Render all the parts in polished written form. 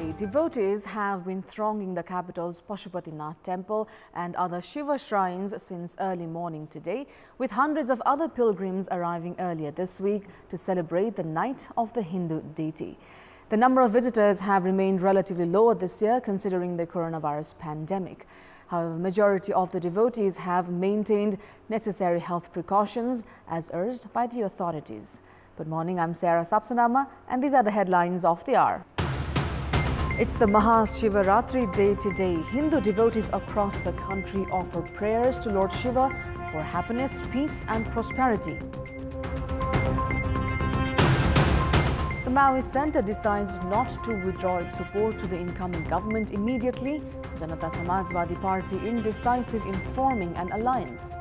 Today, devotees have been thronging the capital's Pashupatinath temple and other Shiva shrines since early morning today, with hundreds of other pilgrims arriving earlier this week to celebrate the night of the Hindu deity. The number of visitors have remained relatively lower this year considering the coronavirus pandemic. However, majority of the devotees have maintained necessary health precautions as urged by the authorities. Good morning, I'm Sarah Sapsanama and these are the headlines of the hour. It's the Mahashivaratri day today. Hindu devotees across the country offer prayers to Lord Shiva for happiness, peace and prosperity. The Maoist Centre decides not to withdraw its support to the incoming government immediately. Janata Samajwadi Party indecisive in forming an alliance.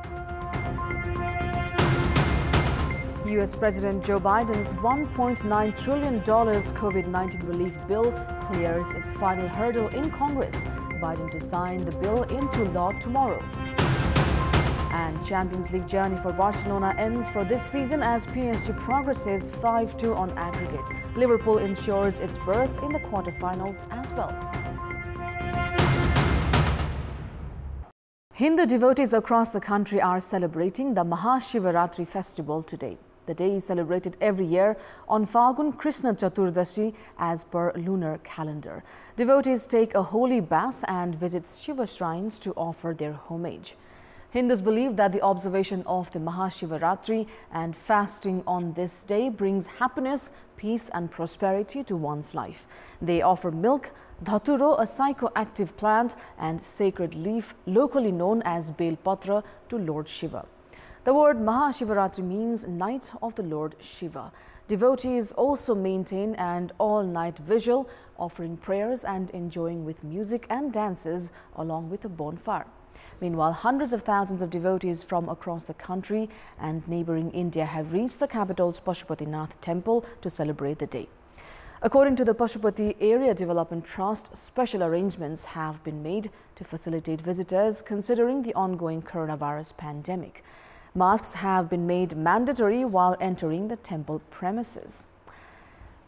US President Joe Biden's $1.9 trillion COVID-19 relief bill clears its final hurdle in Congress. Biden to sign the bill into law tomorrow. And Champions League journey for Barcelona ends for this season as PSG progresses 5-2 on aggregate. Liverpool ensures its berth in the quarterfinals as well. Hindu devotees across the country are celebrating the Mahashivaratri festival today. The day is celebrated every year on Falgun Krishna Chaturdashi as per lunar calendar. Devotees take a holy bath and visit Shiva shrines to offer their homage. Hindus believe that the observation of the Mahashivaratri and fasting on this day brings happiness, peace and prosperity to one's life. They offer milk, dhaturo, a psychoactive plant, and sacred leaf locally known as Bel Patra to Lord Shiva. The word Mahashivaratri means Night of the Lord Shiva. Devotees also maintain an all-night vigil, offering prayers and enjoying with music and dances along with a bonfire. Meanwhile, hundreds of thousands of devotees from across the country and neighboring India have reached the capital's Pashupatinath temple to celebrate the day. According to the Pashupati Area Development Trust, special arrangements have been made to facilitate visitors considering the ongoing coronavirus pandemic. Masks have been made mandatory while entering the temple premises.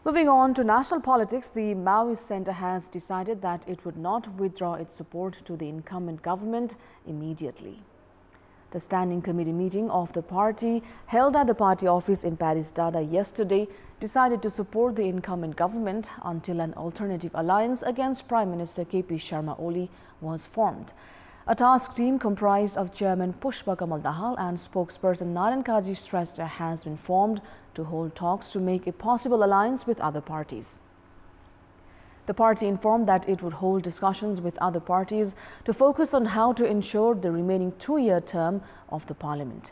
Moving on to national politics, the Maoist Centre has decided that it would not withdraw its support to the incumbent government immediately. The standing committee meeting of the party held at the party office in Paris Dada yesterday decided to support the incumbent government until an alternative alliance against Prime Minister KP Sharma Oli was formed. A task team comprised of Chairman Pushpa Kamal Dahal and spokesperson Narayan Kaji Shrestha has been formed to hold talks to make a possible alliance with other parties. The party informed that it would hold discussions with other parties to focus on how to ensure the remaining two-year term of the parliament.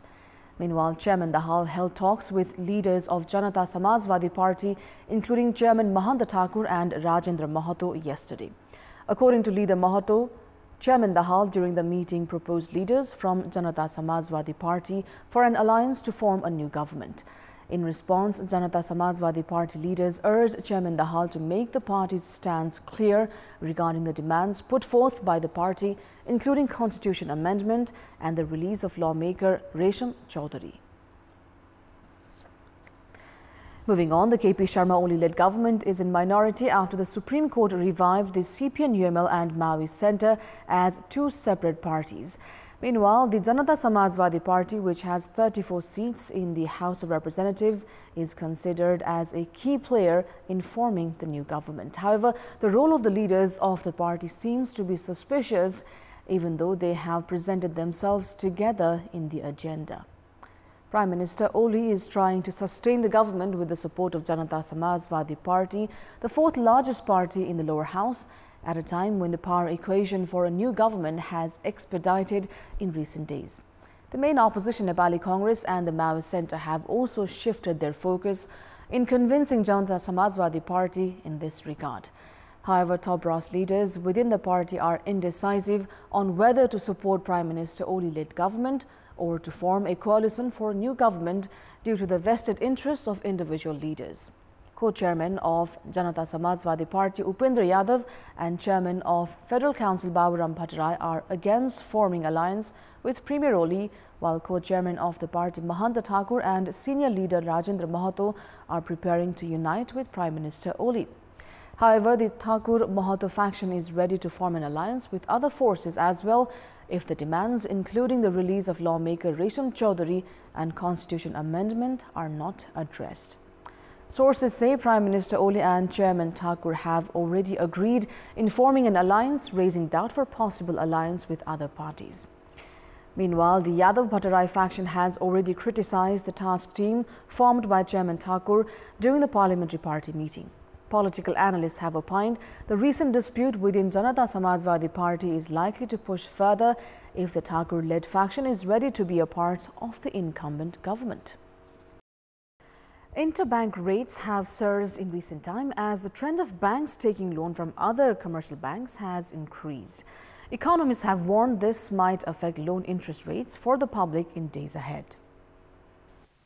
Meanwhile, Chairman Dahal held talks with leaders of Janata Samajwadi Party, including Chairman Mahanta Thakur and Rajendra Mahato yesterday. According to leader Mahato, Chairman Dahal during the meeting proposed leaders from Janata Samajwadi Party for an alliance to form a new government. In response, Janata Samajwadi Party leaders urged Chairman Dahal to make the party's stance clear regarding the demands put forth by the party, including constitution amendment and the release of lawmaker Resham Chaudhary. Moving on, the KP Sharma Oli-led government is in minority after the Supreme Court revived the CPN-UML and Maoist Centre as two separate parties. Meanwhile, the Janata Samajwadi Party, which has 34 seats in the House of Representatives, is considered as a key player in forming the new government. However, the role of the leaders of the party seems to be suspicious, even though they have presented themselves together in the agenda. Prime Minister Oli is trying to sustain the government with the support of Janata Samajwadi Party, the fourth largest party in the lower house, at a time when the power equation for a new government has expedited in recent days. The main opposition, Nepali Congress and the Maoist Centre, have also shifted their focus in convincing Janata Samajwadi Party in this regard. However, top brass leaders within the party are indecisive on whether to support Prime Minister Oli-led government or to form a coalition for a new government due to the vested interests of individual leaders. Co-chairman of Janata Samajwadi Party Upendra Yadav and chairman of Federal Council Baburam Bhattarai are against forming alliance with Premier Oli, while co-chairman of the party Mahanta Thakur and senior leader Rajendra Mahato are preparing to unite with Prime Minister Oli. However, the Thakur Mahato faction is ready to form an alliance with other forces as well if the demands, including the release of lawmaker Resham Chaudhary and constitution amendment, are not addressed. Sources say Prime Minister Oli and Chairman Thakur have already agreed in forming an alliance, raising doubt for possible alliance with other parties. Meanwhile, the Yadav Bhattarai faction has already criticized the task team formed by Chairman Thakur during the parliamentary party meeting. Political analysts have opined the recent dispute within Janata Samajwadi Party is likely to push further if the Thakur-led faction is ready to be a part of the incumbent government. Interbank rates have surged in recent time as the trend of banks taking loan from other commercial banks has increased. Economists have warned this might affect loan interest rates for the public in days ahead.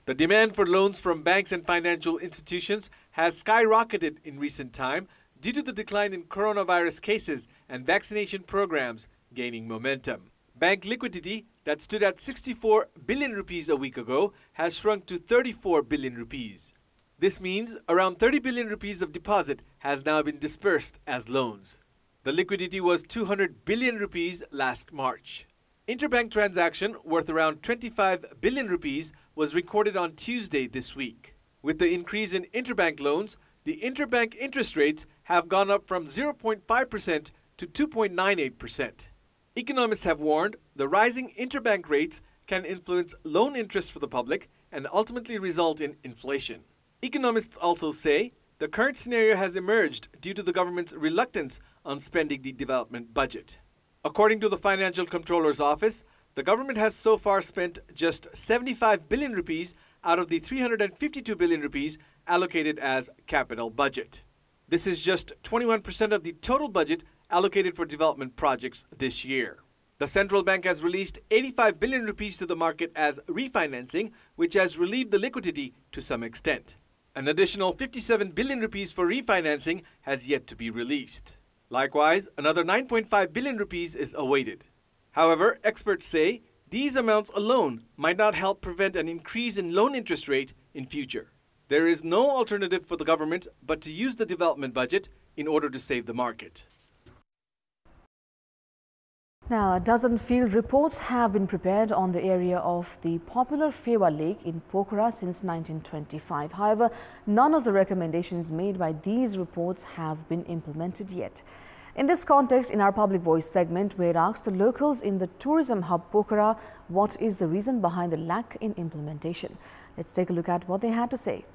The demand for loans from banks and financial institutions has skyrocketed in recent time due to the decline in coronavirus cases and vaccination programs gaining momentum. Bank liquidity that stood at 64 billion rupees a week ago has shrunk to 34 billion rupees. This means around 30 billion rupees of deposit has now been dispersed as loans. The liquidity was 200 billion rupees last March. Interbank transaction worth around 25 billion rupees was recorded on Tuesday this week. With the increase in interbank loans, the interbank interest rates have gone up from 0.5% to 2.98%. Economists have warned the rising interbank rates can influence loan interest for the public and ultimately result in inflation. Economists also say the current scenario has emerged due to the government's reluctance on spending the development budget. According to the Financial Controller's Office, the government has so far spent just 75 billion rupees out of the 352 billion rupees allocated as capital budget. This is just 21% of the total budget allocated for development projects this year. The central bank has released 85 billion rupees to the market as refinancing, which has relieved the liquidity to some extent. An additional 57 billion rupees for refinancing has yet to be released. Likewise, another 9.5 billion rupees is awaited. However, experts say these amounts alone might not help prevent an increase in loan interest rate in future. There is no alternative for the government but to use the development budget in order to save the market. Now, a dozen field reports have been prepared on the area of the popular Fewa Lake in Pokhara since 1925. However, none of the recommendations made by these reports have been implemented yet. In this context, in our Public Voice segment, we had asked the locals in the tourism hub Pokhara what is the reason behind the lack in implementation. Let's take a look at what they had to say.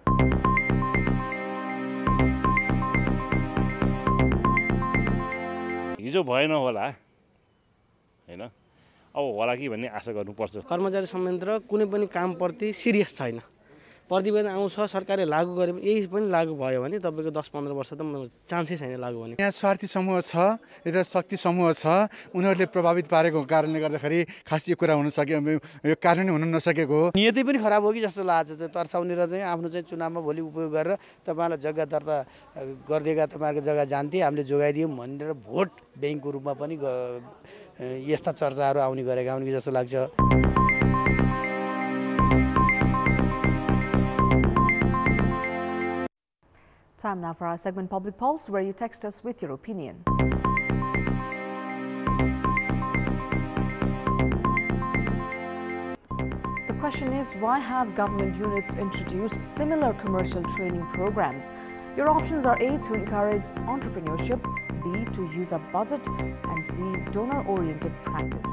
हैन अब होला कि भन्ने आशा गर्नुपर्छ कर्मचारी संयन्त्र कुनै पनि कामप्रति serious छैन प्रतिवेदन आउँछ सरकारले लागू गरे यही पनि लागू भयो भने तपाईको 10-15 वर्ष त चान्सै छैन लागू हुने यहाँ स्वार्थी समूह छ र शक्ति समूह छ उनीहरुले प्रभावित पारेको कारणले गर्दाखेरि खास यो कुरा हुन सक्यो यो कारण हुन नसकेको हो नियति पनि खराब हो कि जस्तो लाग्छ चाहिँ तर्साउने र चाहिँ आफ्नो चाहिँ चुनावमा भोलि उपयोग गरेर तपाईलाई जग्गा दर्ता गर्दैका तपाईहरुको जग्गा जान्थे हामीले जोगाइदियौं भनेर भोट बैंकको रूपमा पनि यस्ता चर्चाहरू आउने गरेका हुन् कि जस्तो लाग्छ Time now for our segment Public Pulse, where you text us with your opinion. The question is, why have government units introduced similar commercial training programs? Your options are A, to encourage entrepreneurship, B, to use up budget, and C, donor-oriented practice.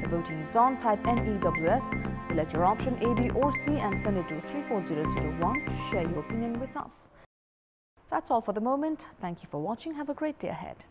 The voting is on. Type NEWS, select your option A, B or C and send it to 34001 to share your opinion with us. That's all for the moment. Thank you for watching. Have a great day ahead.